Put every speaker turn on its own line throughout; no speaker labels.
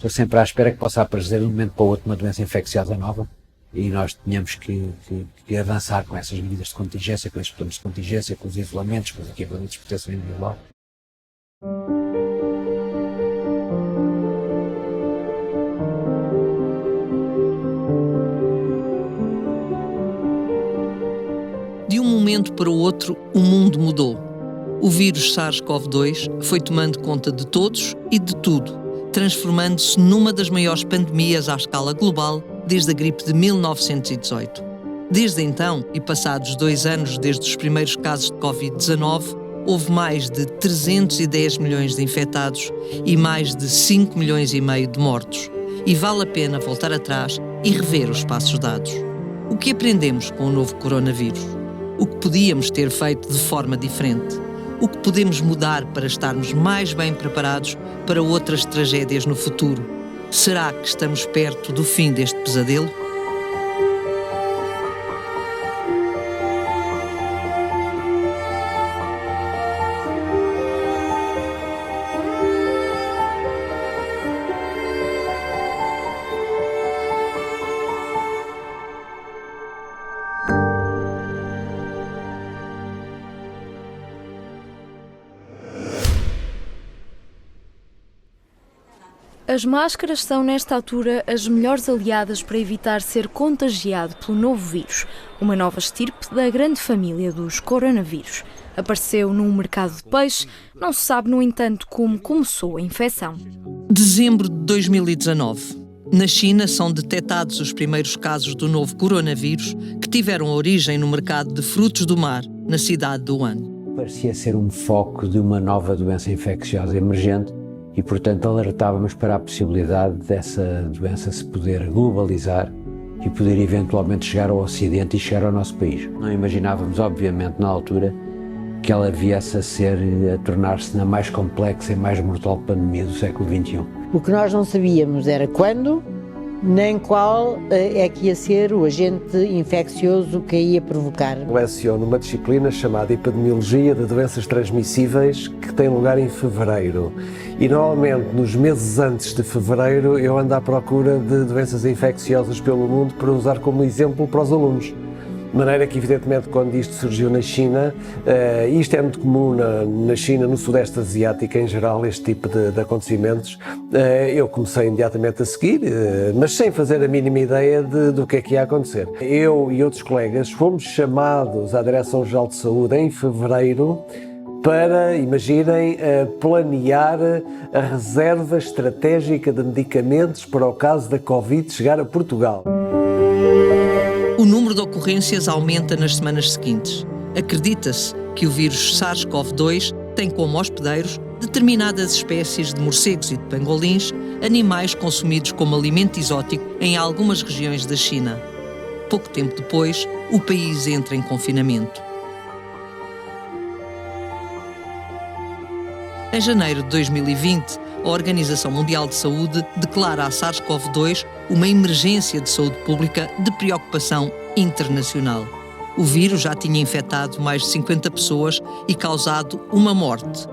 Estou sempre à espera que possa aparecer de um momento para o outro uma doença infecciosa nova e nós tenhamos que avançar com essas medidas de contingência, com esses planos de contingência, com os isolamentos, com os equipamentos de proteção individual.
De um momento para o outro, o mundo mudou. O vírus SARS-CoV-2 foi tomando conta de todos e de tudo, transformando-se numa das maiores pandemias à escala global desde a gripe de 1918. Desde então, e passados 2 anos desde os primeiros casos de Covid-19, houve mais de 310 milhões de infectados e mais de 5 milhões e meio de mortos. E vale a pena voltar atrás e rever os passos dados. O que aprendemos com o novo coronavírus? O que podíamos ter feito de forma diferente? O que podemos mudar para estarmos mais bem preparados para outras tragédias no futuro? Será que estamos perto do fim deste pesadelo?
As máscaras são, nesta altura, as melhores aliadas para evitar ser contagiado pelo novo vírus, uma nova estirpe da grande família dos coronavírus. Apareceu num mercado de peixe, não se sabe, no entanto, como começou a infecção.
Dezembro de 2019. Na China são detectados os primeiros casos do novo coronavírus que tiveram origem no mercado de frutos do mar, na cidade de Wuhan.
Parecia ser um foco de uma nova doença infecciosa emergente e, portanto, alertávamos para a possibilidade dessa doença se poder globalizar e poder eventualmente chegar ao Ocidente e chegar ao nosso país. Não imaginávamos, obviamente, na altura, que ela viesse a tornar-se na mais complexa e mais mortal pandemia do século XXI.
O que nós não sabíamos era quando, nem qual é que ia ser o agente infeccioso que a ia provocar.
Leciono uma disciplina chamada Epidemiologia de Doenças Transmissíveis, que tem lugar em fevereiro. E normalmente, nos meses antes de fevereiro, eu ando à procura de doenças infecciosas pelo mundo para usar como exemplo para os alunos. De maneira que, evidentemente, quando isto surgiu na China, isto é muito comum na China, no Sudeste Asiático em geral, este tipo de acontecimentos, eu comecei imediatamente a seguir, mas sem fazer a mínima ideia do que é que ia acontecer. Eu e outros colegas fomos chamados à Direção-Geral de Saúde em fevereiro para, imaginem, planear a reserva estratégica de medicamentos para o caso da Covid chegar a Portugal.
O número de ocorrências aumenta nas semanas seguintes. Acredita-se que o vírus SARS-CoV-2 tem como hospedeiros determinadas espécies de morcegos e de pangolins, animais consumidos como alimento exótico em algumas regiões da China. Pouco tempo depois, o país entra em confinamento. Em janeiro de 2020, a Organização Mundial de Saúde declara a SARS-CoV-2 uma emergência de saúde pública de preocupação internacional. O vírus já tinha infectado mais de 50 pessoas e causado uma morte.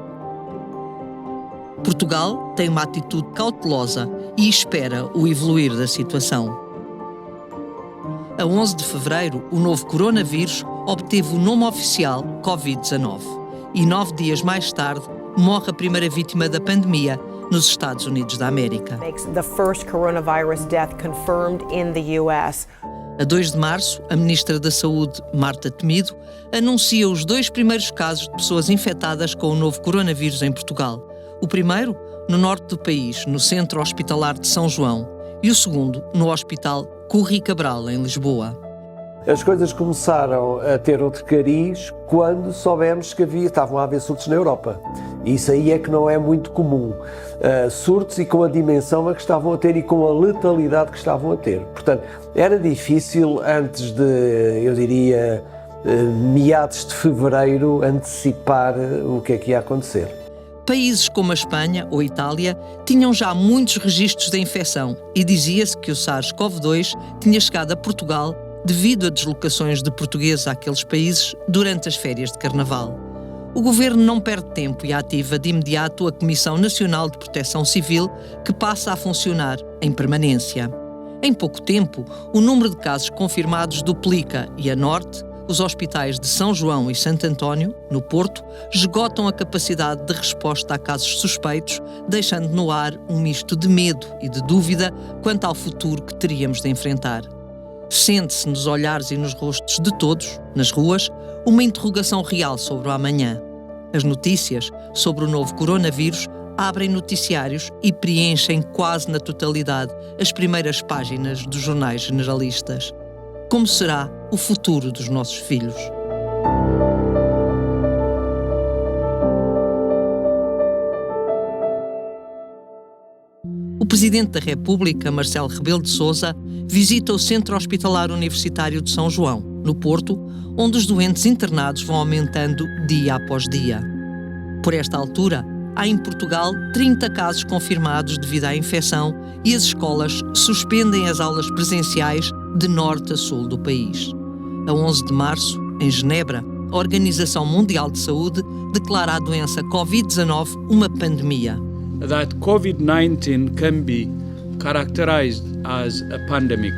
Portugal tem uma atitude cautelosa e espera o evoluir da situação. A 11 de fevereiro, o novo coronavírus obteve o nome oficial Covid-19 e 9 dias mais tarde morre a primeira vítima da pandemia nos Estados Unidos da América.
The first coronavirus death confirmed in the US.
A 2 de março, a Ministra da Saúde, Marta Temido, anuncia os 2 primeiros casos de pessoas infectadas com o novo coronavírus em Portugal. O primeiro, no norte do país, no Centro Hospitalar de São João, e o segundo, no Hospital Curri Cabral, em Lisboa.
As coisas começaram a ter outro cariz quando soubemos que estavam a haver surtos na Europa. Isso aí é que não é muito comum. Surtos e com a dimensão a que estavam a ter e com a letalidade que estavam a ter. Portanto, era difícil antes de, eu diria, meados de fevereiro, antecipar o que é que ia acontecer.
Países como a Espanha ou a Itália tinham já muitos registros da infecção e dizia-se que o SARS-CoV-2 tinha chegado a Portugal devido a deslocações de portugueses àqueles países durante as férias de Carnaval. O Governo não perde tempo e ativa de imediato a Comissão Nacional de Proteção Civil, que passa a funcionar em permanência. Em pouco tempo, o número de casos confirmados duplica e, a norte, os hospitais de São João e Santo António, no Porto, esgotam a capacidade de resposta a casos suspeitos, deixando no ar um misto de medo e de dúvida quanto ao futuro que teríamos de enfrentar. Sente-se nos olhares e nos rostos de todos, nas ruas, uma interrogação real sobre o amanhã. As notícias sobre o novo coronavírus abrem noticiários e preenchem quase na totalidade as primeiras páginas dos jornais generalistas. Como será o futuro dos nossos filhos? O Presidente da República, Marcelo Rebelo de Sousa, visita o Centro Hospitalar Universitário de São João, no Porto, onde os doentes internados vão aumentando dia após dia. Por esta altura, há em Portugal 30 casos confirmados devido à infecção e as escolas suspendem as aulas presenciais de norte a sul do país. A 11 de março, em Genebra, a Organização Mundial de Saúde declara a doença Covid-19 uma pandemia.
That COVID-19 can be characterized as a pandemic.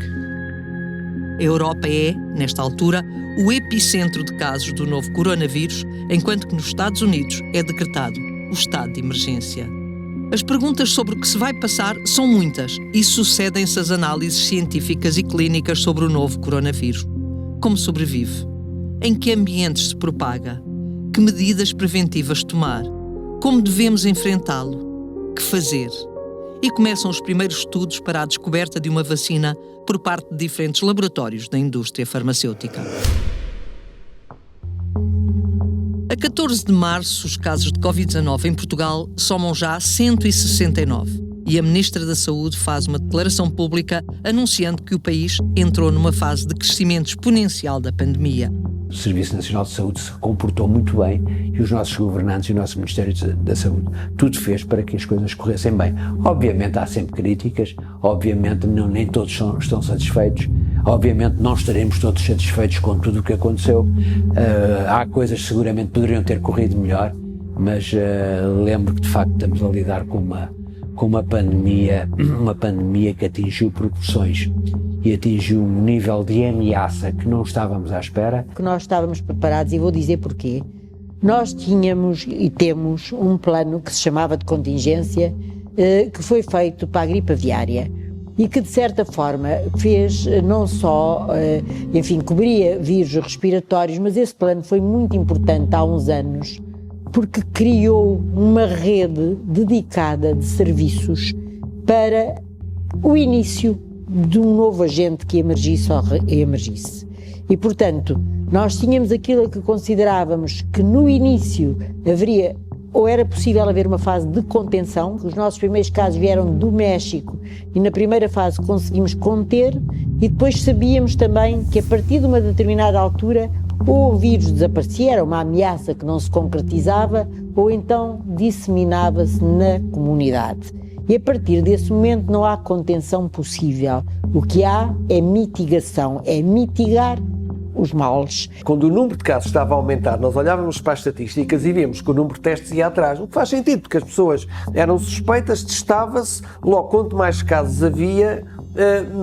A Europa é, nesta altura, o epicentro de casos do novo coronavírus, enquanto que nos Estados Unidos é decretado o estado de emergência. As perguntas sobre o que se vai passar são muitas e sucedem-se as análises científicas e clínicas sobre o novo coronavírus. Como sobrevive? Em que ambientes se propaga? Que medidas preventivas tomar? Como devemos enfrentá-lo? Que fazer? E começam os primeiros estudos para a descoberta de uma vacina por parte de diferentes laboratórios da indústria farmacêutica. A 14 de março, os casos de Covid-19 em Portugal somam já 169 e a Ministra da Saúde faz uma declaração pública anunciando que o país entrou numa fase de crescimento exponencial da pandemia.
O Serviço Nacional de Saúde se comportou muito bem e os nossos governantes e o nosso Ministério da Saúde tudo fez para que as coisas corressem bem. Obviamente há sempre críticas, obviamente nem todos estão satisfeitos, obviamente não estaremos todos satisfeitos com tudo o que aconteceu. Há coisas que seguramente poderiam ter corrido melhor, mas lembro que de facto estamos a lidar com uma pandemia que atingiu proporções e atingiu um nível de ameaça que não estávamos à espera.
Que nós estávamos preparados, e vou dizer porquê. Nós tínhamos e temos um plano que se chamava de contingência, que foi feito para a gripe aviária e que de certa forma fez não só, cobria vírus respiratórios, mas esse plano foi muito importante há uns anos porque criou uma rede dedicada de serviços para o início de um novo agente que emergisse ou reemergisse. E, portanto, nós tínhamos aquilo que considerávamos que no início haveria, ou era possível haver uma fase de contenção. Os nossos primeiros casos vieram do México e na primeira fase conseguimos conter e depois sabíamos também que a partir de uma determinada altura ou o vírus desaparecia, era uma ameaça que não se concretizava, ou então disseminava-se na comunidade. E a partir desse momento não há contenção possível. O que há é mitigação, é mitigar os males.
Quando o número de casos estava a aumentar, nós olhávamos para as estatísticas e víamos que o número de testes ia atrás. O que faz sentido, porque as pessoas eram suspeitas, testava-se, logo quanto mais casos havia,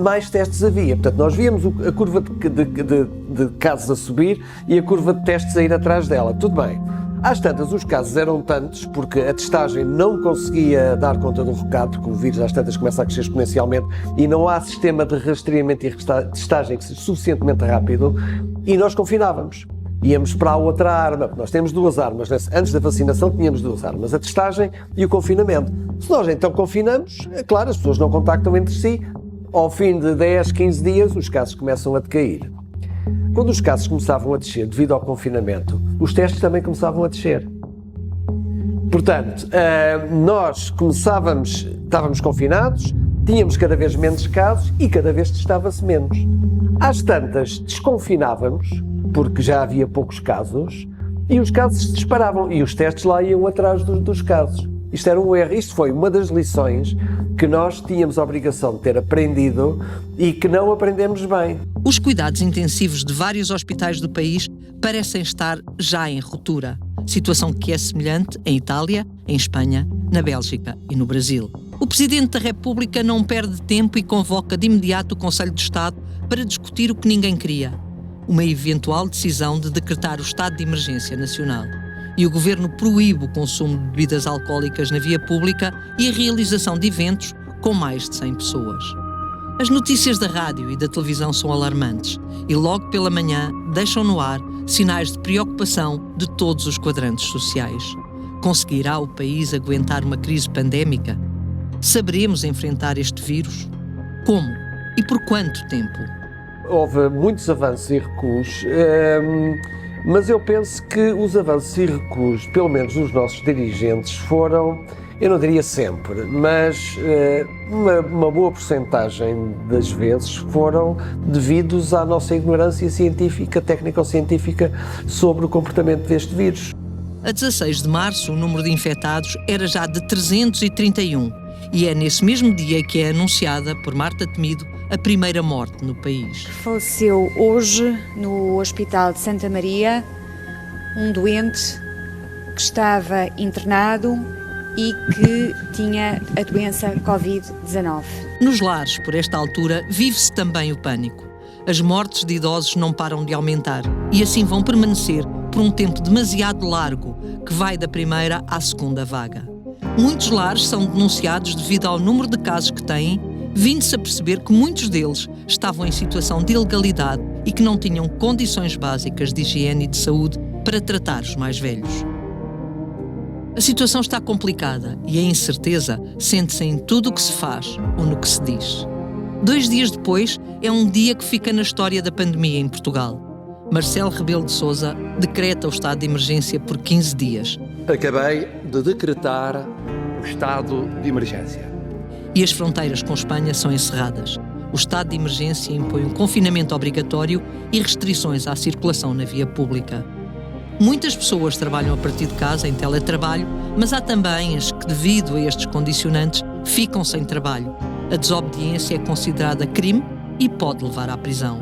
mais testes havia. Portanto, nós víamos a curva de casos a subir e a curva de testes a ir atrás dela. Tudo bem. Às tantas, os casos eram tantos porque a testagem não conseguia dar conta do recado, porque o vírus às tantas começa a crescer exponencialmente e não há sistema de rastreamento e testagem que seja suficientemente rápido, e nós confinávamos. Íamos para a outra arma, nós temos duas armas, antes da vacinação tínhamos duas armas, a testagem e o confinamento. Se nós então confinamos, é claro, as pessoas não contactam entre si, ao fim de 10, 15 dias os casos começam a decair. Quando os casos começavam a descer devido ao confinamento, os testes também começavam a descer. Portanto, nós estávamos confinados, tínhamos cada vez menos casos e cada vez testava-se menos. Às tantas, desconfinávamos, porque já havia poucos casos, e os casos se disparavam, e os testes lá iam atrás dos casos. Isto era um erro, isto foi uma das lições que nós tínhamos a obrigação de ter aprendido e que não aprendemos bem.
Os cuidados intensivos de vários hospitais do país parecem estar já em ruptura. situação que é semelhante em Itália, em Espanha, na Bélgica e no Brasil. O Presidente da República não perde tempo e convoca de imediato o Conselho de Estado para discutir o que ninguém queria: uma eventual decisão de decretar o estado de emergência nacional. E o Governo proíbe o consumo de bebidas alcoólicas na via pública e a realização de eventos com mais de 100 pessoas. As notícias da rádio e da televisão são alarmantes e logo pela manhã deixam no ar sinais de preocupação de todos os quadrantes sociais. Conseguirá o país aguentar uma crise pandémica? Saberemos enfrentar este vírus? Como? E por quanto tempo?
Houve muitos avanços e recuos, mas eu penso que os avanços e recuos, pelo menos dos nossos dirigentes, foram, eu não diria sempre, mas uma boa porcentagem das vezes foram devidos à nossa ignorância científica, técnico-científica, sobre o comportamento deste vírus.
A 16 de março, o número de infectados era já de 331 e é nesse mesmo dia que é anunciada por Marta Temido a primeira morte no país.
Faleceu hoje no Hospital de Santa Maria um doente que estava internado e que tinha a doença Covid-19.
Nos lares, por esta altura, vive-se também o pânico. As mortes de idosos não param de aumentar e assim vão permanecer por um tempo demasiado largo, que vai da primeira à segunda vaga. Muitos lares são denunciados devido ao número de casos que têm, vindo-se a perceber que muitos deles estavam em situação de ilegalidade e que não tinham condições básicas de higiene e de saúde para tratar os mais velhos. A situação está complicada e a incerteza sente-se em tudo o que se faz ou no que se diz. 2 dias depois, é um dia que fica na história da pandemia em Portugal. Marcelo Rebelo de Sousa decreta o estado de emergência por 15 dias.
Acabei de decretar o estado de emergência.
E as fronteiras com Espanha são encerradas. O estado de emergência impõe um confinamento obrigatório e restrições à circulação na via pública. Muitas pessoas trabalham a partir de casa em teletrabalho, mas há também as que, devido a estes condicionantes, ficam sem trabalho. A desobediência é considerada crime e pode levar à prisão.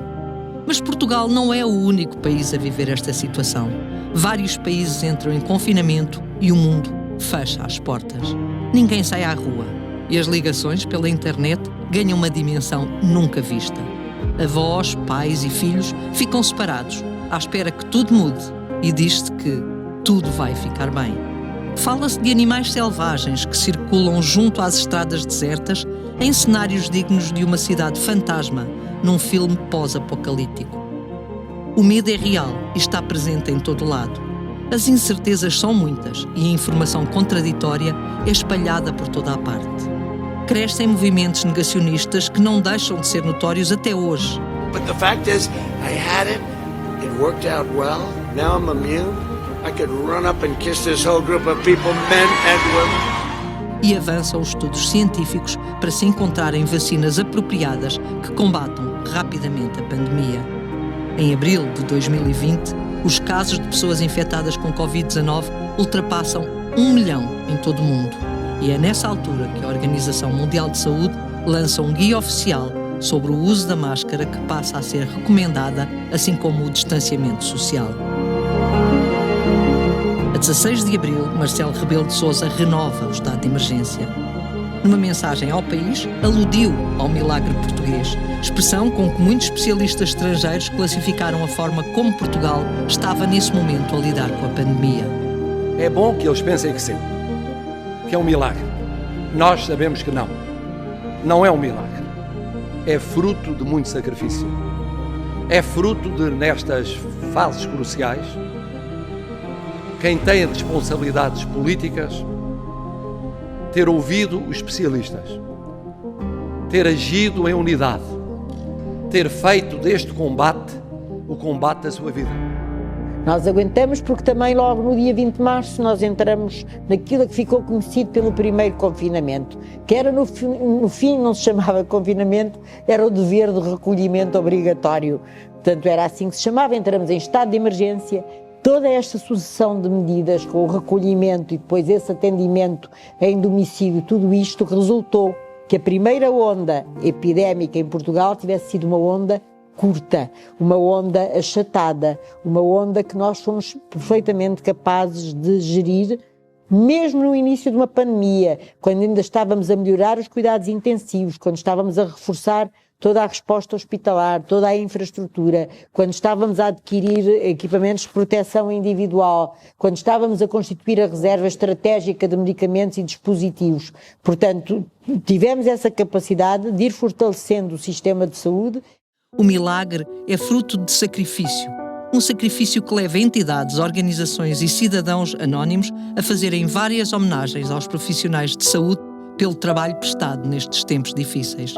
Mas Portugal não é o único país a viver esta situação. Vários países entram em confinamento e o mundo fecha as portas. Ninguém sai à rua e as ligações pela internet ganham uma dimensão nunca vista. Avós, pais e filhos ficam separados, à espera que tudo mude, e diz-se que tudo vai ficar bem. Fala-se de animais selvagens que circulam junto às estradas desertas em cenários dignos de uma cidade fantasma, num filme pós-apocalíptico. O medo é real e está presente em todo lado. As incertezas são muitas e a informação contraditória é espalhada por toda a parte. Crescem movimentos negacionistas que não deixam de ser notórios até hoje.
But the fact is, I had it worked out well, now I'm immune, I could run up and kiss this whole group of people, men and women.
E avançam os estudos científicos para se encontrarem vacinas apropriadas que combatam rapidamente a pandemia. Em abril de 2020, os casos de pessoas infectadas com Covid-19 ultrapassam 1 milhão em todo o mundo. E é nessa altura que a Organização Mundial de Saúde lança um guia oficial sobre o uso da máscara que passa a ser recomendada, assim como o distanciamento social. A 16 de abril, Marcelo Rebelo de Sousa renova o estado de emergência. Numa mensagem ao país, aludiu ao milagre português, expressão com que muitos especialistas estrangeiros classificaram a forma como Portugal estava nesse momento a lidar com a pandemia.
É bom que eles pensem que sim, que é um milagre. Nós sabemos que não. Não é um milagre. É fruto de muito sacrifício. É fruto de, nestas fases cruciais, quem tem responsabilidades políticas, ter ouvido os especialistas, ter agido em unidade, ter feito deste combate o combate da sua vida.
Nós aguentamos porque também logo no dia 20 de março nós entramos naquilo que ficou conhecido pelo primeiro confinamento, que era no fim não se chamava confinamento, era o dever de recolhimento obrigatório. Portanto, era assim que se chamava, entramos em estado de emergência. Toda esta sucessão de medidas com o recolhimento e depois esse atendimento em domicílio, tudo isto resultou que a primeira onda epidémica em Portugal tivesse sido uma onda curta, uma onda achatada, uma onda que nós fomos perfeitamente capazes de gerir, mesmo no início de uma pandemia, quando ainda estávamos a melhorar os cuidados intensivos, quando estávamos a reforçar toda a resposta hospitalar, toda a infraestrutura, quando estávamos a adquirir equipamentos de proteção individual, quando estávamos a constituir a reserva estratégica de medicamentos e dispositivos. Portanto, tivemos essa capacidade de ir fortalecendo o sistema de saúde.
O milagre é fruto de sacrifício. Um sacrifício que leva entidades, organizações e cidadãos anónimos a fazerem várias homenagens aos profissionais de saúde pelo trabalho prestado nestes tempos difíceis.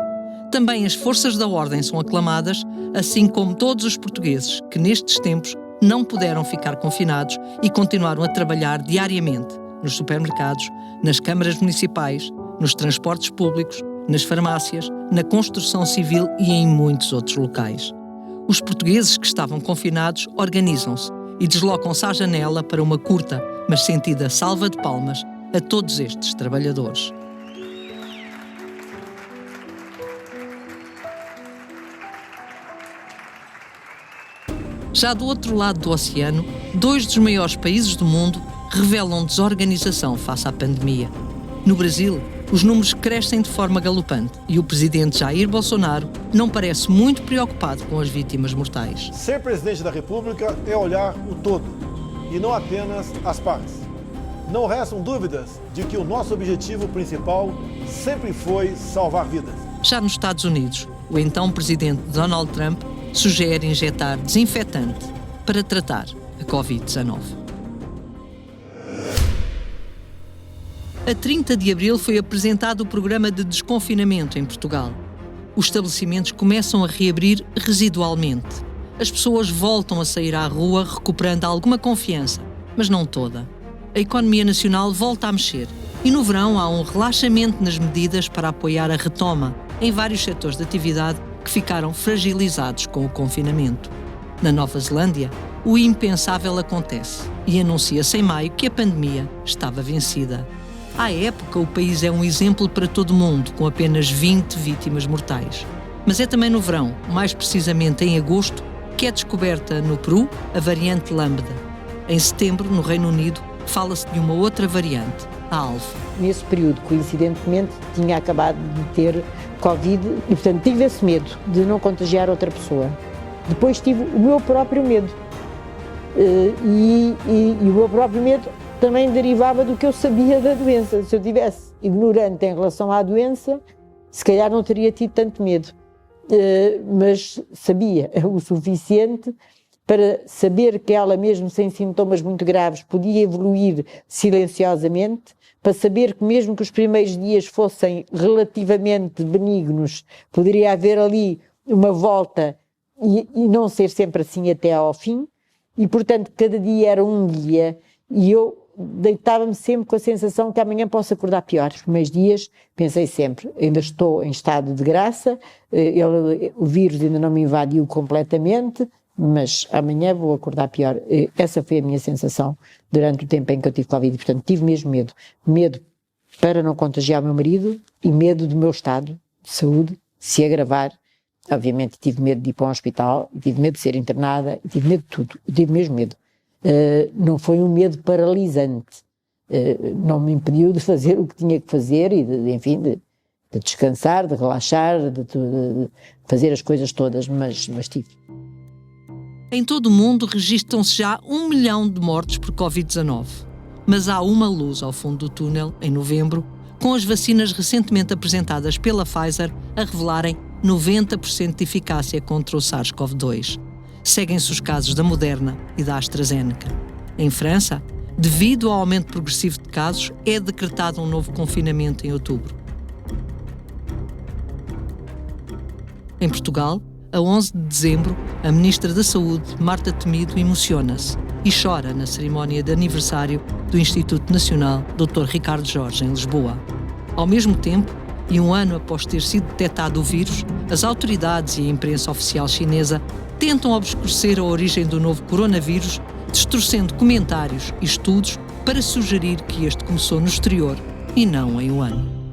Também as forças da ordem são aclamadas, assim como todos os portugueses que nestes tempos não puderam ficar confinados e continuaram a trabalhar diariamente nos supermercados, nas câmaras municipais, nos transportes públicos, nas farmácias, na construção civil e em muitos outros locais. Os portugueses que estavam confinados organizam-se e deslocam-se à janela para uma curta, mas sentida salva de palmas a todos estes trabalhadores. Já do outro lado do oceano, 2 dos maiores países do mundo revelam desorganização face à pandemia. No Brasil, os números crescem de forma galopante e o presidente Jair Bolsonaro não parece muito preocupado com as vítimas mortais.
Ser presidente da República é olhar o todo e não apenas as partes. Não restam dúvidas de que o nosso objetivo principal sempre foi salvar vidas.
Já nos Estados Unidos, o então presidente Donald Trump sugere injetar desinfetante para tratar a Covid-19. A 30 de abril foi apresentado o programa de desconfinamento em Portugal. Os estabelecimentos começam a reabrir residualmente. As pessoas voltam a sair à rua recuperando alguma confiança, mas não toda. A economia nacional volta a mexer e no verão há um relaxamento nas medidas para apoiar a retoma em vários setores de atividade que ficaram fragilizados com o confinamento. Na Nova Zelândia, o impensável acontece e anuncia-se em maio que a pandemia estava vencida. À época, o país é um exemplo para todo o mundo, com apenas 20 vítimas mortais. Mas é também no verão, mais precisamente em agosto, que é descoberta no Peru a variante Lambda. Em setembro, no Reino Unido, fala-se de uma outra variante, a Alfa.
Nesse período, coincidentemente, tinha acabado de ter Covid e, portanto, tive esse medo de não contagiar outra pessoa. Depois tive o meu próprio medo. E o meu próprio medo também derivava do que eu sabia da doença. Se eu estivesse ignorante em relação à doença, se calhar não teria tido tanto medo. Mas sabia o suficiente para saber que ela, mesmo sem sintomas muito graves, podia evoluir silenciosamente, para saber que mesmo que os primeiros dias fossem relativamente benignos, poderia haver ali uma volta e não ser sempre assim até ao fim, e portanto cada dia era um dia, e eu deitava-me sempre com a sensação que amanhã posso acordar pior. Os primeiros dias pensei sempre, ainda estou em estado de graça, o vírus ainda não me invadiu completamente, mas amanhã vou acordar pior. Essa foi a minha sensação durante o tempo em que eu tive Covid. Portanto, tive mesmo medo. Medo para não contagiar o meu marido e medo do meu estado de saúde se agravar. Obviamente tive medo de ir para um hospital, tive medo de ser internada, tive medo de tudo. Tive mesmo medo. Não foi um medo paralisante. Não me impediu de fazer o que tinha que fazer e, de descansar, de relaxar, de fazer as coisas todas, mas tive.
Em todo o mundo registram-se já 1 milhão de mortes por Covid-19. Mas há uma luz ao fundo do túnel, em novembro, com as vacinas recentemente apresentadas pela Pfizer a revelarem 90% de eficácia contra o SARS-CoV-2. Seguem-se os casos da Moderna e da AstraZeneca. Em França, devido ao aumento progressivo de casos, é decretado um novo confinamento em outubro. Em Portugal, a 11 de dezembro, a Ministra da Saúde, Marta Temido, emociona-se e chora na cerimónia de aniversário do Instituto Nacional Dr. Ricardo Jorge, em Lisboa. Ao mesmo tempo, e um ano após ter sido detectado o vírus, as autoridades e a imprensa oficial chinesa tentam obscurecer a origem do novo coronavírus, distorcendo comentários e estudos para sugerir que este começou no exterior e não em Wuhan.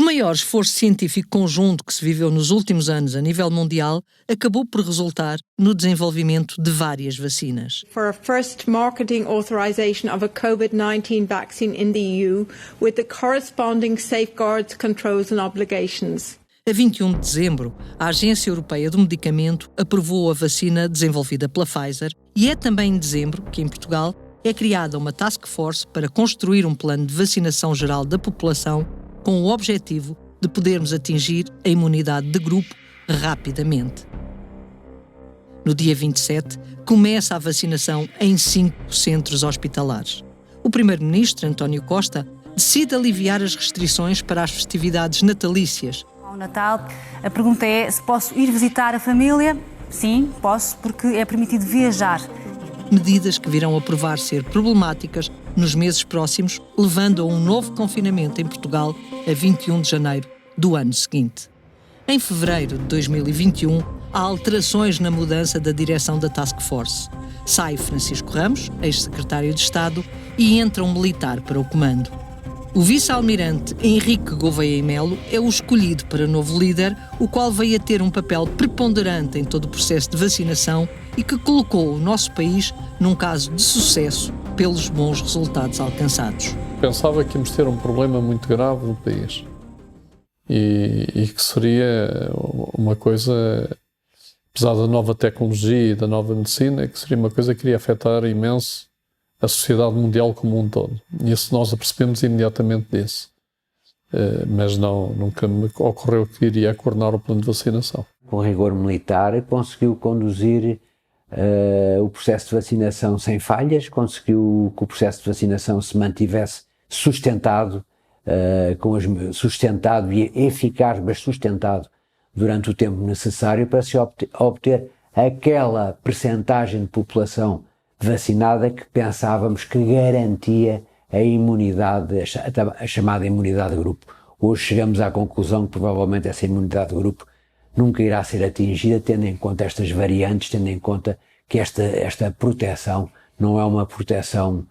maior esforço científico conjunto que se viveu nos últimos anos a nível mundial acabou por resultar no desenvolvimento de várias vacinas.
For a first marketing authorization of a COVID-19 vaccine in the EU with the corresponding safeguards, controls and obligations.
A 21 de dezembro, a Agência Europeia do Medicamento aprovou a vacina desenvolvida pela Pfizer e é também em dezembro que, em Portugal, é criada uma task force para construir um plano de vacinação geral da população com o objetivo de podermos atingir a imunidade de grupo rapidamente. No dia 27, começa a vacinação em 5 centros hospitalares. O primeiro-ministro, António Costa, decide aliviar as restrições para as festividades natalícias.
Ao Natal, a pergunta é se posso ir visitar a família? Sim, posso, porque é permitido viajar.
Medidas que virão a provar ser problemáticas nos meses próximos, levando a um novo confinamento em Portugal a 21 de janeiro do ano seguinte. Em fevereiro de 2021, há alterações na mudança da direção da Task Force. Sai Francisco Ramos, ex-secretário de Estado, e entra um militar para o comando. O vice-almirante Henrique Gouveia e Melo é o escolhido para novo líder, o qual veio a ter um papel preponderante em todo o processo de vacinação e que colocou o nosso país num caso de sucesso pelos bons resultados alcançados.
Pensava que íamos ter um problema muito grave no país e que seria uma coisa, apesar da nova tecnologia e da nova medicina, que seria uma coisa que iria afetar imenso a sociedade mundial como um todo. E isso nós apercebemos imediatamente disso. Mas nunca me ocorreu que iria coordenar o plano de vacinação.
Com rigor militar, conseguiu conduzir o processo de vacinação sem falhas, conseguiu que o processo de vacinação se mantivesse sustentado, sustentado e eficaz, mas sustentado durante o tempo necessário para se obter aquela percentagem de população vacinada que pensávamos que garantia a imunidade, a chamada imunidade de grupo. Hoje chegamos à conclusão que provavelmente essa imunidade de grupo nunca irá ser atingida, tendo em conta estas variantes, tendo em conta que esta proteção não é uma proteção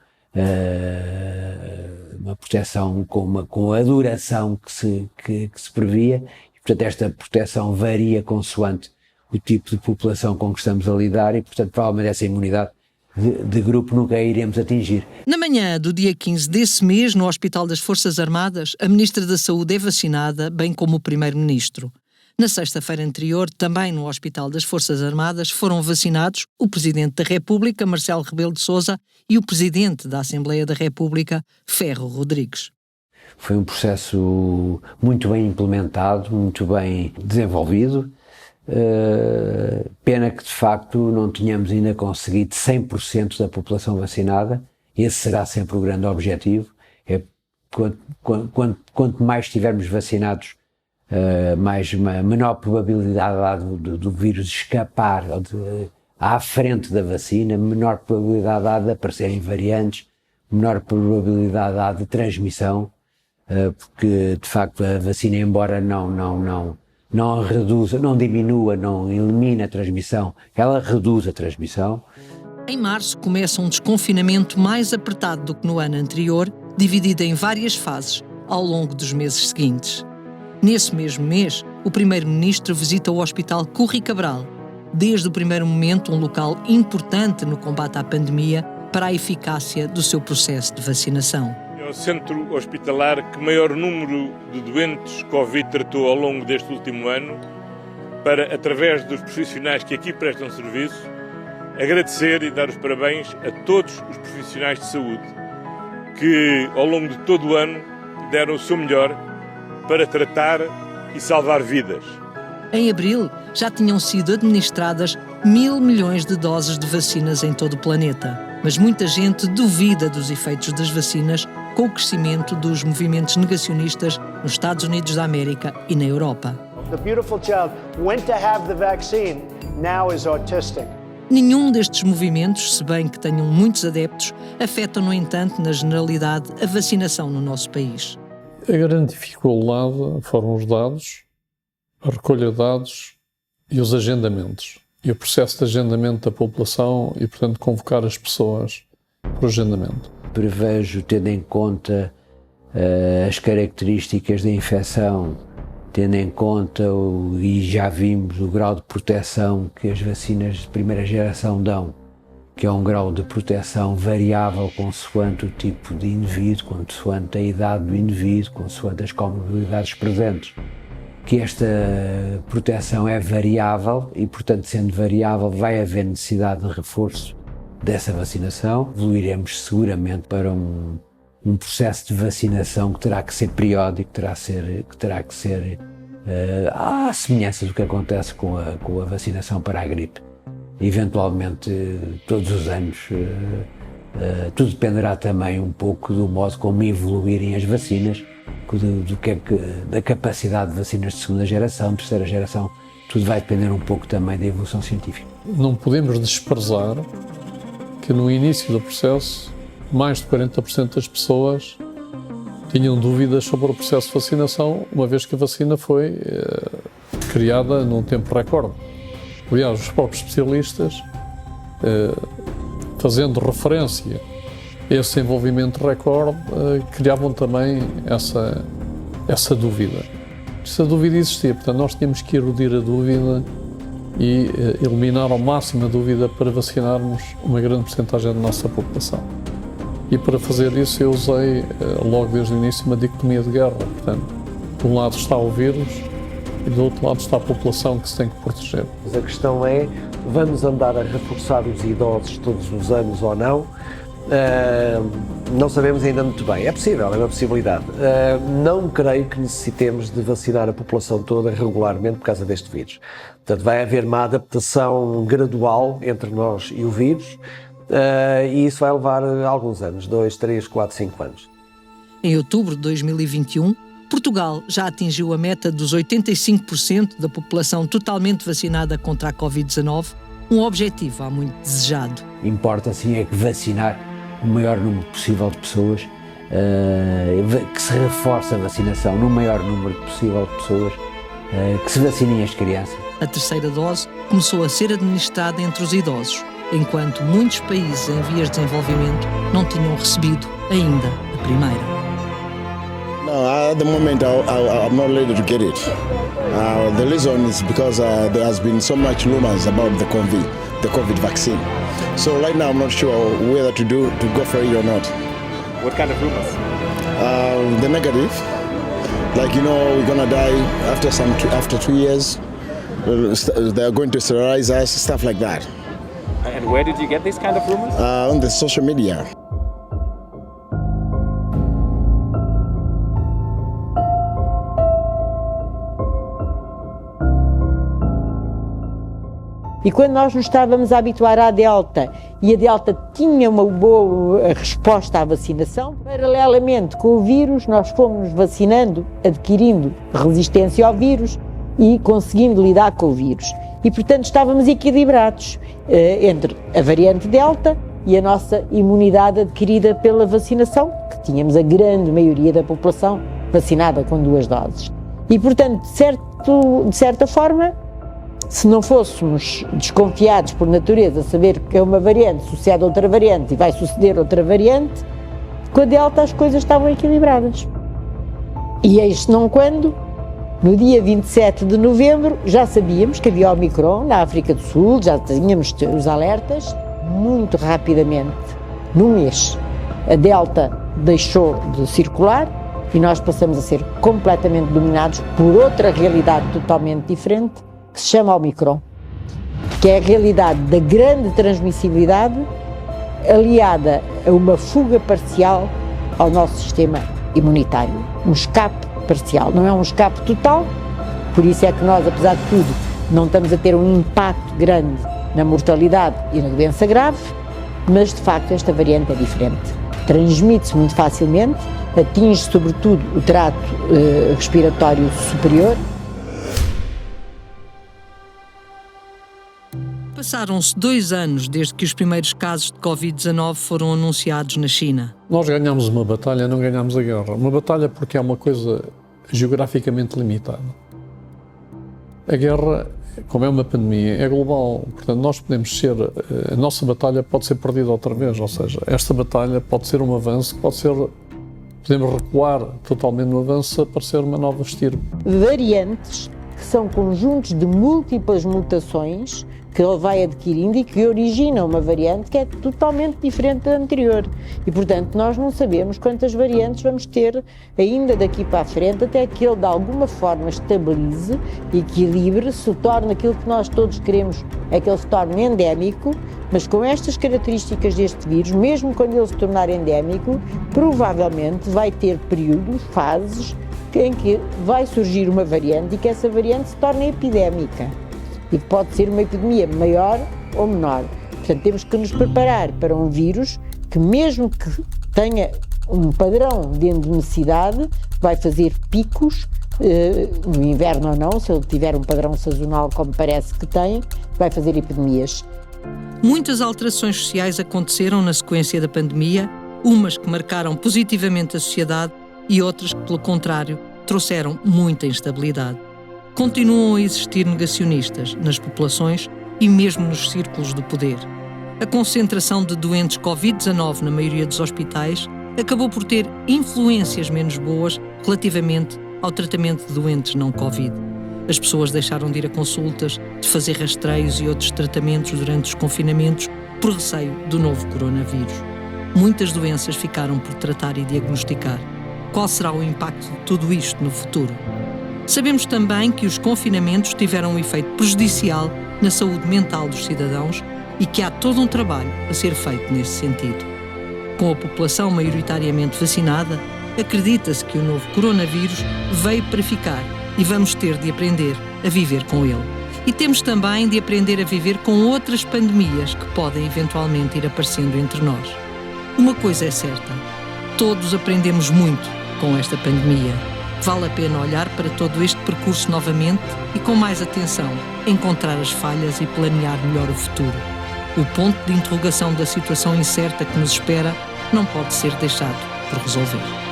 com a duração que se previa, e portanto esta proteção varia consoante o tipo de população com que estamos a lidar e portanto provavelmente essa imunidade de grupo nunca a iremos atingir.
Na manhã do dia 15 desse mês, no Hospital das Forças Armadas, a Ministra da Saúde é vacinada, bem como o Primeiro-Ministro. Na sexta-feira anterior, também no Hospital das Forças Armadas, foram vacinados o Presidente da República, Marcelo Rebelo de Sousa, e o Presidente da Assembleia da República, Ferro Rodrigues.
Foi um processo muito bem implementado, muito bem desenvolvido. Pena que de facto não tenhamos ainda conseguido 100% da população vacinada. Esse será sempre o grande objetivo. Quanto mais tivermos vacinados, menor probabilidade do vírus escapar à frente da vacina, menor probabilidade há de aparecerem variantes, menor probabilidade há de transmissão, porque de facto a vacina, embora não reduza, não diminua, não elimina a transmissão, ela reduz a transmissão.
Em março começa um desconfinamento mais apertado do que no ano anterior, dividido em várias fases ao longo dos meses seguintes. Nesse mesmo mês, o Primeiro-Ministro visita o Hospital Curri Cabral, desde o primeiro momento um local importante no combate à pandemia para a eficácia do seu processo de vacinação.
É o centro hospitalar que maior número de doentes Covid tratou ao longo deste último ano, para, através dos profissionais que aqui prestam serviço, agradecer e dar os parabéns a todos os profissionais de saúde que, ao longo de todo o ano, deram o seu melhor para tratar e salvar vidas.
Em abril, já tinham sido administradas 1.000 milhões de doses de vacinas em todo o planeta. Mas muita gente duvida dos efeitos das vacinas com o crescimento dos movimentos negacionistas nos Estados Unidos da América e na Europa.
The beautiful child went to have the vaccine, now is autistic.
Nenhum destes movimentos, se bem que tenham muitos adeptos, afetam, no entanto, na generalidade, a vacinação no nosso país.
A grande dificuldade foram os dados, a recolha de dados e os agendamentos. E o processo de agendamento da população e, portanto, convocar as pessoas para o agendamento.
Prevejo, tendo em conta as características da infecção, tendo em conta, e já vimos o grau de proteção que as vacinas de primeira geração dão, que é um grau de proteção variável consoante o tipo de indivíduo, consoante a idade do indivíduo, consoante as comorbilidades presentes, que esta proteção é variável e, portanto, sendo variável, vai haver necessidade de reforço dessa vacinação. Evoluiremos seguramente para um processo de vacinação que terá que ser periódico, que terá que ser à semelhança do que acontece com a vacinação para a gripe. Eventualmente, todos os anos, tudo dependerá também um pouco do modo como evoluírem as vacinas, da capacidade de vacinas de segunda geração, terceira geração, tudo vai depender um pouco também da evolução científica.
Não podemos desprezar que no início do processo, mais de 40% das pessoas tinham dúvidas sobre o processo de vacinação, uma vez que a vacina foi criada num tempo recorde. Aliás, os próprios especialistas, fazendo referência a esse desenvolvimento recorde, criavam também essa dúvida. Essa dúvida existia, portanto nós tínhamos que erudir a dúvida e eliminar ao máximo a dúvida para vacinarmos uma grande porcentagem da nossa população. E para fazer isso eu usei, logo desde o início, uma dicotomia de guerra. Portanto, de um lado está o vírus e do outro lado está a população que se tem que proteger.
Mas a questão é, vamos andar a reforçar os idosos todos os anos ou não? Não sabemos ainda muito bem. É possível, é uma possibilidade. Não creio que necessitemos de vacinar a população toda regularmente por causa deste vírus. Portanto, vai haver uma adaptação gradual entre nós e o vírus, e isso vai levar alguns anos, 2, 3, 4, 5 anos.
Em outubro de 2021, Portugal já atingiu a meta dos 85% da população totalmente vacinada contra a Covid-19, um objetivo há muito desejado.
Importa, sim, é que vacinar o maior número possível de pessoas, que se reforce a vacinação no maior número possível de pessoas, que se vacinem as crianças.
A terceira dose começou a ser administrada entre os idosos, enquanto muitos países em vias de desenvolvimento não tinham recebido ainda a primeira.
No, at the moment I'm not ready to get it. The reason is because there has been so much rumors about the COVID vaccine. So right now I'm not sure whether to go for it or not.
What kind of rumors?
The negative, like we're gonna die after 2 years. They're going to sterilize us, stuff like that.
And where did you get these kind of rumors?
On the social media.
E quando nós nos estávamos a habituar à Delta, e a Delta tinha uma boa resposta à vacinação, paralelamente com o vírus, nós fomos vacinando, adquirindo resistência ao vírus e conseguindo lidar com o vírus. E, portanto, estávamos equilibrados entre a variante Delta e a nossa imunidade adquirida pela vacinação, que tínhamos a grande maioria da população vacinada com 2 doses. E, portanto, de certa forma, se não fôssemos desconfiados por natureza, saber que é uma variante associada a outra variante e vai suceder outra variante, com a Delta as coisas estavam equilibradas. E eis não quando, no dia 27 de novembro, já sabíamos que havia Omicron na África do Sul, já tínhamos os alertas, muito rapidamente, num mês, a Delta deixou de circular e nós passamos a ser completamente dominados por outra realidade totalmente diferente, que se chama Omicron, que é a realidade da grande transmissibilidade aliada a uma fuga parcial ao nosso sistema imunitário, um escape parcial, não é um escape total, por isso é que nós, apesar de tudo, não estamos a ter um impacto grande na mortalidade e na doença grave, mas de facto esta variante é diferente. Transmite-se muito facilmente, atinge sobretudo o trato respiratório superior.
Passaram-se 2 anos desde que os primeiros casos de Covid-19 foram anunciados na China.
Nós ganhamos uma batalha, não ganhamos a guerra. Uma batalha porque é uma coisa geograficamente limitada. A guerra, como é uma pandemia, é global. Portanto, nós podemos ser... A nossa batalha pode ser perdida outra vez. Ou seja, esta batalha pode ser um avanço, pode ser podemos recuar totalmente no avanço se aparecer uma nova estirpe.
Variantes que são conjuntos de múltiplas mutações que ele vai adquirindo e que originam uma variante que é totalmente diferente da anterior. E, portanto, nós não sabemos quantas variantes vamos ter ainda daqui para a frente, até que ele, de alguma forma, estabilize, equilibre, se torne aquilo que nós todos queremos, é que ele se torne endémico, mas com estas características deste vírus, mesmo quando ele se tornar endémico, provavelmente vai ter períodos, fases, em que vai surgir uma variante e que essa variante se torne epidémica. E pode ser uma epidemia maior ou menor. Portanto, temos que nos preparar para um vírus que, mesmo que tenha um padrão de endemicidade, vai fazer picos, no inverno ou não, se ele tiver um padrão sazonal como parece que tem, vai fazer epidemias.
Muitas alterações sociais aconteceram na sequência da pandemia, umas que marcaram positivamente a sociedade e outras que, pelo contrário, trouxeram muita instabilidade. Continuam a existir negacionistas nas populações e mesmo nos círculos do poder. A concentração de doentes Covid-19 na maioria dos hospitais acabou por ter influências menos boas relativamente ao tratamento de doentes não Covid. As pessoas deixaram de ir a consultas, de fazer rastreios e outros tratamentos durante os confinamentos por receio do novo coronavírus. Muitas doenças ficaram por tratar e diagnosticar. Qual será o impacto de tudo isto no futuro? Sabemos também que os confinamentos tiveram um efeito prejudicial na saúde mental dos cidadãos e que há todo um trabalho a ser feito nesse sentido. Com a população maioritariamente vacinada, acredita-se que o novo coronavírus veio para ficar e vamos ter de aprender a viver com ele. E temos também de aprender a viver com outras pandemias que podem eventualmente ir aparecendo entre nós. Uma coisa é certa, todos aprendemos muito com esta pandemia. Vale a pena olhar para todo este percurso novamente e, com mais atenção, encontrar as falhas e planear melhor o futuro. O ponto de interrogação da situação incerta que nos espera não pode ser deixado por resolver.